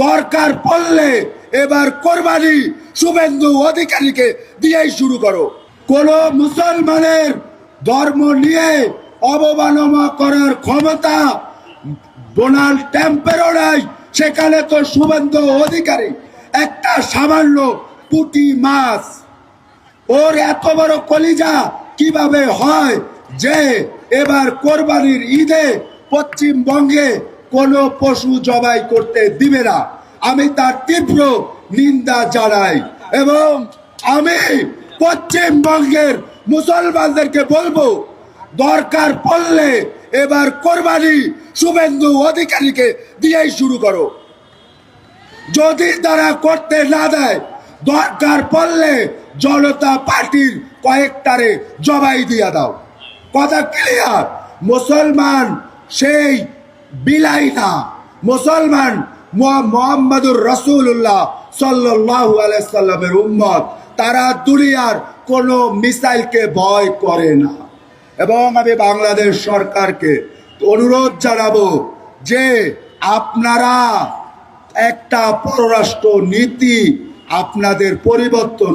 দরকার পড়লে এবার কোরবানি শুভেন্দু অধিকারীকে দিয়েই শুরু করো। কোন মুসলমানের ধর্ম নিয়ে অবমাননা করার ক্ষমতা ডোনাল্ড ট্রাম্পেরও নাই, সেখানে তো শুভেন্দু অধিকারী একটা সামান্য পুঁটি মাছ। ওর এত বড় কলিজা কিভাবে হয় যে এবার কোরবানির ঈদে পশ্চিমবঙ্গে কোনো পশু জবাই করতে দিবে না? আমি তার তীব্র নিন্দা জানাই এবং আমি পশ্চিমবঙ্গের মুসলমানদেরকে বলবো, দরকার পড়লে এবার কোরবানি শুভেন্দু অধিকারীকে দিয়েই শুরু করো। যদি তারা করতে না দেয়, দরকার পড়লে জনতা পার্টির কয়েকটারে জবাই দিয়ে দাও। কথা ক্লিয়ার? মুসলমান সেই বিলাই না, মুসলমান মুহাম্মাদুর রাসূলুল্লাহ সাল্লাল্লাহু আলাইহি সাল্লামের উম্মত। তারা দুনিয়ার কোনো মিসাইলকে ভয় করে না। এবং আমি বাংলাদেশ সরকারকে অনুরোধ জানাবো যে আপনারা একটা পররাষ্ট্র নীতি আপনাদের পরিবর্তন